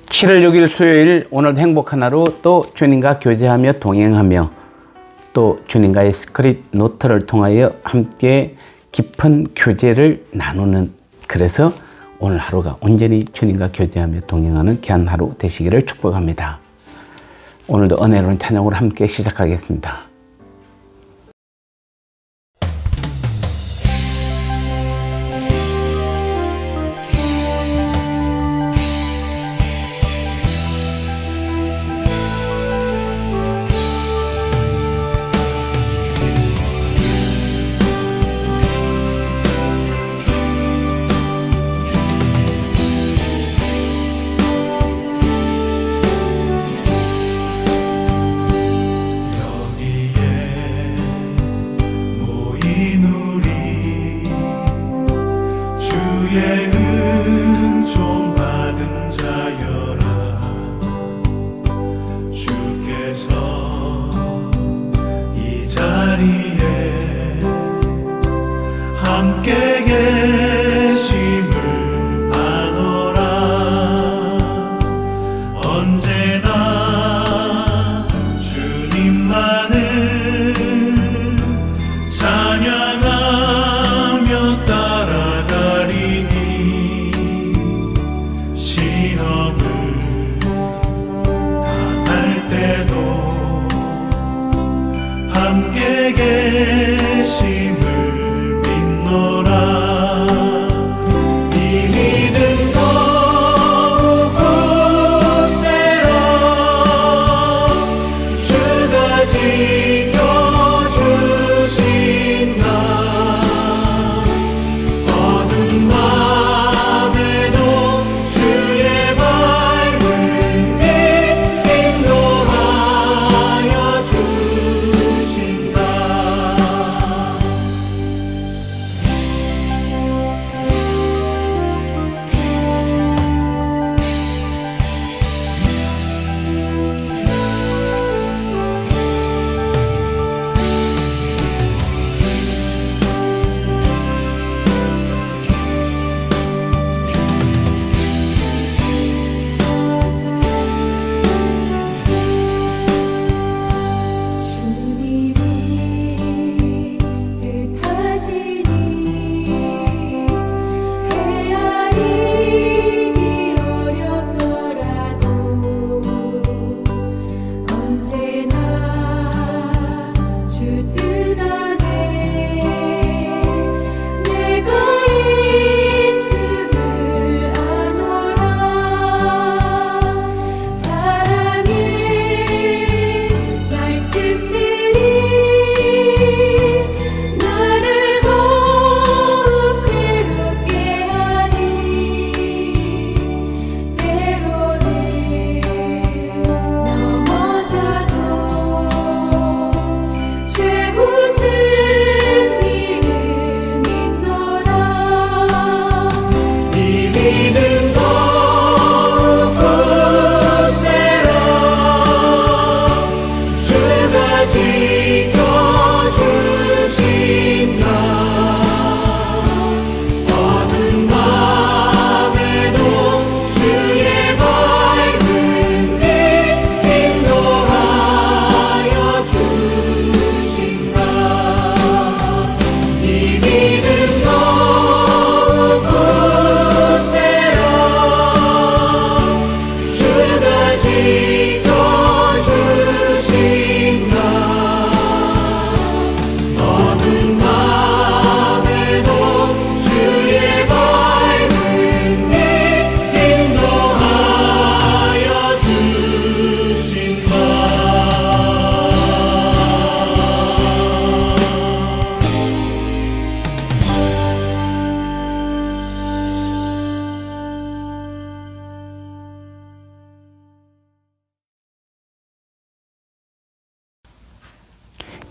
7월 6일 수요일, 오늘 행복한 하루, 또 주님과 교제하며 동행하며 또 주님과의 시크릿 노트를 통하여 함께 깊은 교제를 나누는, 그래서 오늘 하루가 온전히 주님과 교제하며 동행하는 귀한 하루 되시기를 축복합니다. 오늘도 은혜로운 찬양으로 함께 시작하겠습니다. 함께 계심을 아노라. 언제나 주님만을 찬양하며 따라가리니 시험을 당할 때도 함께 계심을 이 믿음 더욱 굳세라. 주가 지켜주신다. 어두운 밤에도 주의 밝은 빛 인도하여 주신다.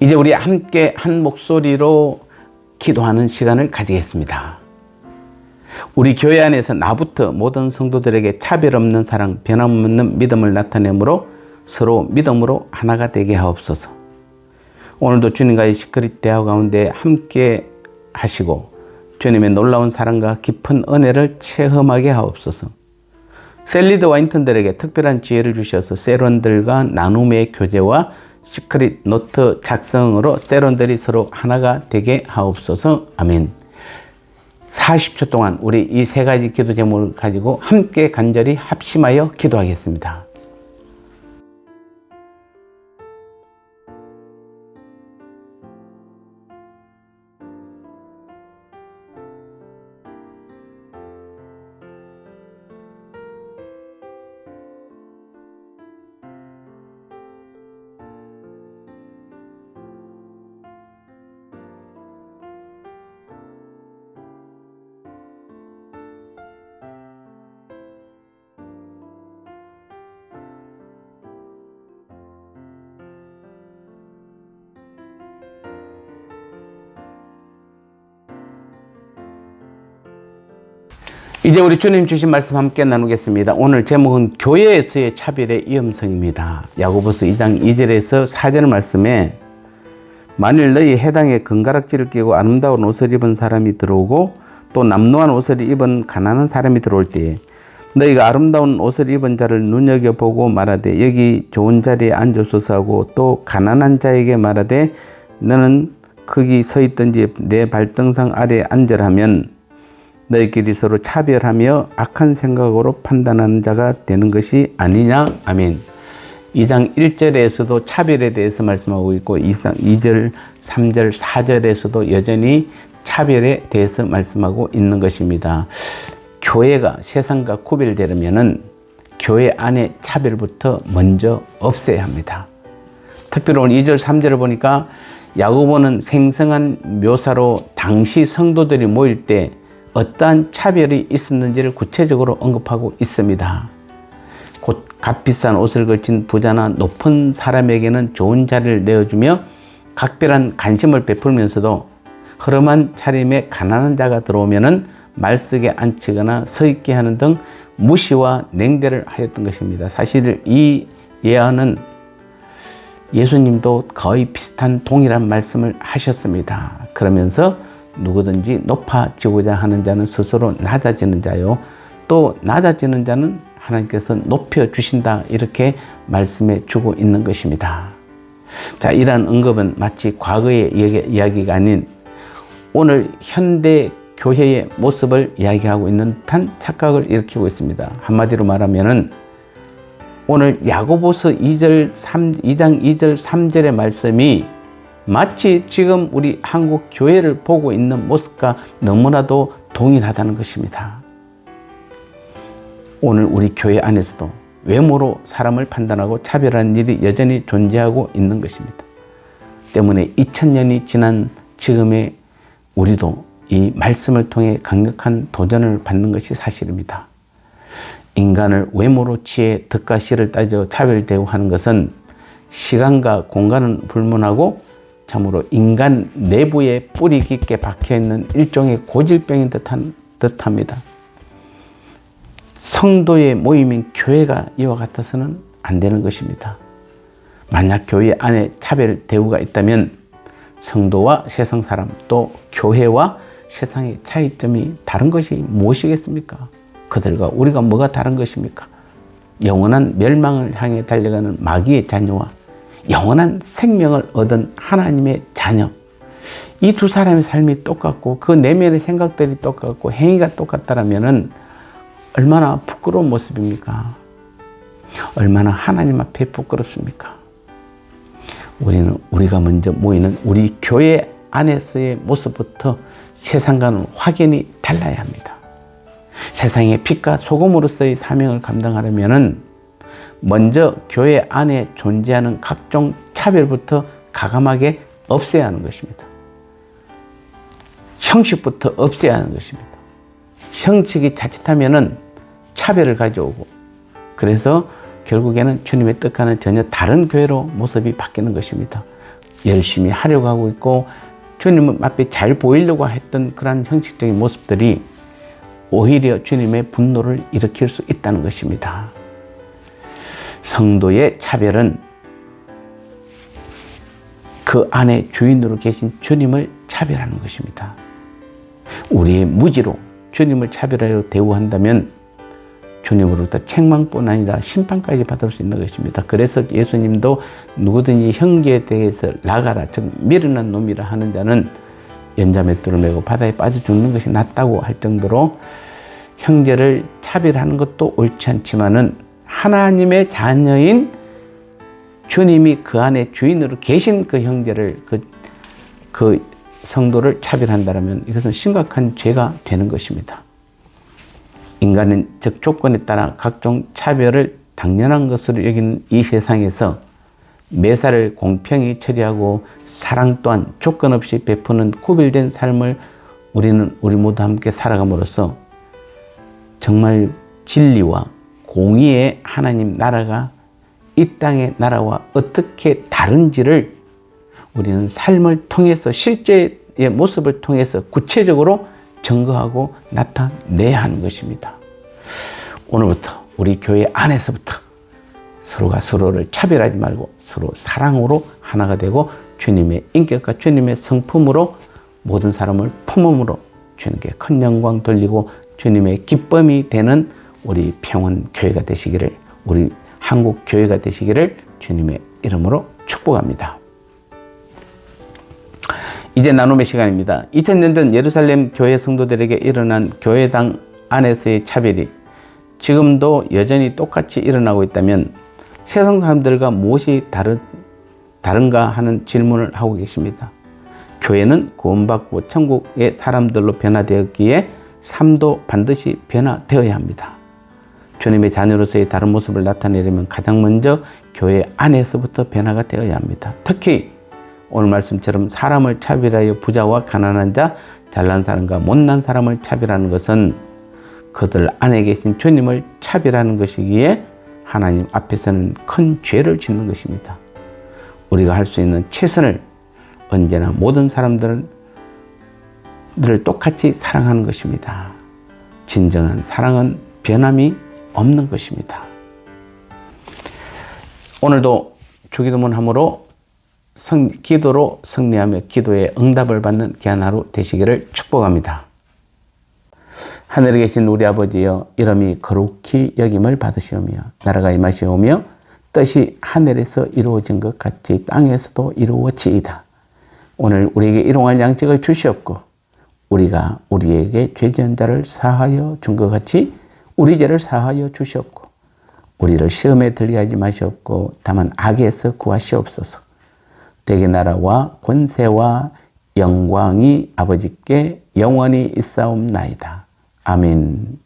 이제 우리 함께 한 목소리로 기도하는 시간을 가지겠습니다. 우리 교회 안에서 나부터 모든 성도들에게 차별 없는 사랑, 변함없는 믿음을 나타내므로 서로 믿음으로 하나가 되게 하옵소서. 오늘도 주님과의 시크릿 대화 가운데 함께 하시고 주님의 놀라운 사랑과 깊은 은혜를 체험하게 하옵소서. 셀리드 와인턴들에게 특별한 지혜를 주셔서 세론들과 나눔의 교제와 시크릿 노트 작성으로 세론들이 서로 하나가 되게 하옵소서. 아멘. 40초 동안 우리 이 세 가지 기도 제목을 가지고 함께 간절히 합심하여 기도하겠습니다. 이제 우리 주님 주신 말씀 함께 나누겠습니다. 오늘 제목은 교회에서의 차별의 위험성입니다. 야고보서 2장 2절에서 4절 말씀에 만일 너희 해당에 금가락지를 끼고 아름다운 옷을 입은 사람이 들어오고 또 남루한 옷을 입은 가난한 사람이 들어올 때에 너희가 아름다운 옷을 입은 자를 눈여겨보고 말하되 여기 좋은 자리에 앉으소서 하고 또 가난한 자에게 말하되 너는 거기 서 있든지 내 발등상 아래에 앉으라 하면 너희끼리 서로 차별하며 악한 생각으로 판단하는 자가 되는 것이 아니냐. 아멘. 2장 1절에서도 차별에 대해서 말씀하고 있고 2절, 3절, 4절에서도 여전히 차별에 대해서 말씀하고 있는 것입니다. 교회가 세상과 구별되려면은 교회 안에 차별부터 먼저 없애야 합니다. 특별히 오늘 2절, 3절을 보니까 야고보는 생생한 묘사로 당시 성도들이 모일 때 어떠한 차별이 있었는지를 구체적으로 언급하고 있습니다. 곧 값비싼 옷을 걸친 부자나 높은 사람에게는 좋은 자리를 내어주며 각별한 관심을 베풀면서도 허름한 차림에 가난한 자가 들어오면은 말석에 앉히거나 서 있게 하는 등 무시와 냉대를 하였던 것입니다. 사실 이 예언은 예수님도 거의 비슷한 동일한 말씀을 하셨습니다. 그러면서 누구든지 높아지고자 하는 자는 스스로 낮아지는 자요, 또 낮아지는 자는 하나님께서 높여주신다, 이렇게 말씀해 주고 있는 것입니다. 자, 이러한 언급은 마치 과거의 이야기가 아닌 오늘 현대 교회의 모습을 이야기하고 있는 듯한 착각을 일으키고 있습니다. 한마디로 말하면은 오늘 야고보서 2장 2절 3절의 말씀이 마치 지금 우리 한국 교회를 보고 있는 모습과 너무나도 동일하다는 것입니다. 오늘 우리 교회 안에서도 외모로 사람을 판단하고 차별하는 일이 여전히 존재하고 있는 것입니다. 때문에 2000년이 지난 지금의 우리도 이 말씀을 통해 강력한 도전을 받는 것이 사실입니다. 인간을 외모로 취해 덕과 실을 따져 차별 대우하는 것은 시간과 공간은 불문하고 참으로 인간 내부에 뿌리 깊게 박혀있는 일종의 고질병인 듯합니다. 성도의 모임인 교회가 이와 같아서는 안 되는 것입니다. 만약 교회 안에 차별 대우가 있다면 성도와 세상 사람, 또 교회와 세상의 차이점이 다른 것이 무엇이겠습니까? 그들과 우리가 뭐가 다른 것입니까? 영원한 멸망을 향해 달려가는 마귀의 자녀와 영원한 생명을 얻은 하나님의 자녀, 이 두 사람의 삶이 똑같고 그 내면의 생각들이 똑같고 행위가 똑같다라면은 얼마나 부끄러운 모습입니까? 얼마나 하나님 앞에 부끄럽습니까? 우리가 먼저 모이는 우리 교회 안에서의 모습부터 세상과는 확연히 달라야 합니다. 세상의 빛과 소금으로서의 사명을 감당하려면은 먼저 교회 안에 존재하는 각종 차별부터 가감하게 없애야 하는 것입니다. 형식부터 없애야 하는 것입니다. 형식이 자칫하면은 차별을 가져오고, 그래서 결국에는 주님의 뜻과는 전혀 다른 교회로 모습이 바뀌는 것입니다. 열심히 하려고 하고 있고 주님 앞에 잘 보이려고 했던 그런 형식적인 모습들이 오히려 주님의 분노를 일으킬 수 있다는 것입니다. 성도의 차별은 그 안에 주인으로 계신 주님을 차별하는 것입니다. 우리의 무지로 주님을 차별하여 대우한다면 주님으로부터 책망뿐 아니라 심판까지 받을 수 있는 것입니다. 그래서 예수님도 누구든지 형제에 대해서 나가라, 즉 미련한 놈이라 하는 자는 연자맷돌을 메고 바다에 빠져 죽는 것이 낫다고 할 정도로 형제를 차별하는 것도 옳지 않지만은 하나님의 자녀인 주님이 그 안에 주인으로 계신 그 형제를 그 성도를 차별한다면 이것은 심각한 죄가 되는 것입니다. 인간은 즉 조건에 따라 각종 차별을 당연한 것으로 여기는 이 세상에서 매사를 공평히 처리하고 사랑 또한 조건 없이 베푸는 구별된 삶을 우리 모두 함께 살아감으로써 정말 진리와 공의의 하나님 나라가 이 땅의 나라와 어떻게 다른지를 우리는 삶을 통해서 실제의 모습을 통해서 구체적으로 증거하고 나타내야 하는 것입니다. 오늘부터 우리 교회 안에서부터 서로가 서로를 차별하지 말고 서로 사랑으로 하나가 되고 주님의 인격과 주님의 성품으로 모든 사람을 품음으로 주님께 큰 영광 돌리고 주님의 기쁨이 되는 우리 평원교회가 되시기를, 우리 한국교회가 되시기를 주님의 이름으로 축복합니다. 이제 나눔의 시간입니다. 2000년 전 예루살렘 교회 성도들에게 일어난 교회당 안에서의 차별이 지금도 여전히 똑같이 일어나고 있다면 세상 사람들과 무엇이 다른가 하는 질문을 하고 계십니다. 교회는 구원받고 천국의 사람들로 변화되었기에 삶도 반드시 변화되어야 합니다. 주님의 자녀로서의 다른 모습을 나타내려면 가장 먼저 교회 안에서부터 변화가 되어야 합니다. 특히 오늘 말씀처럼 사람을 차별하여 부자와 가난한 자, 잘난 사람과 못난 사람을 차별하는 것은 그들 안에 계신 주님을 차별하는 것이기에 하나님 앞에서는 큰 죄를 짓는 것입니다. 우리가 할 수 있는 최선을 언제나 모든 사람들을 똑같이 사랑하는 것입니다. 진정한 사랑은 변함이 없는 것입니다. 오늘도 주기도문 함으로 기도로 승리하며 기도의 응답을 받는 귀한 하루 되시기를 축복합니다. 하늘에 계신 우리 아버지여, 이름이 거룩히 여김을 받으시오며 나라가 임하시오며 뜻이 하늘에서 이루어진 것 같이 땅에서도 이루어지이다. 오늘 우리에게 일용할 양식을 주시옵고 우리가 우리에게 죄 지은 자를 사하여 준 것 같이 우리 죄를 사하여 주시옵고 우리를 시험에 들게 하지 마시옵고 다만 악에서 구하시옵소서. 대개 나라와 권세와 영광이 아버지께 영원히 있사옵나이다. 아멘.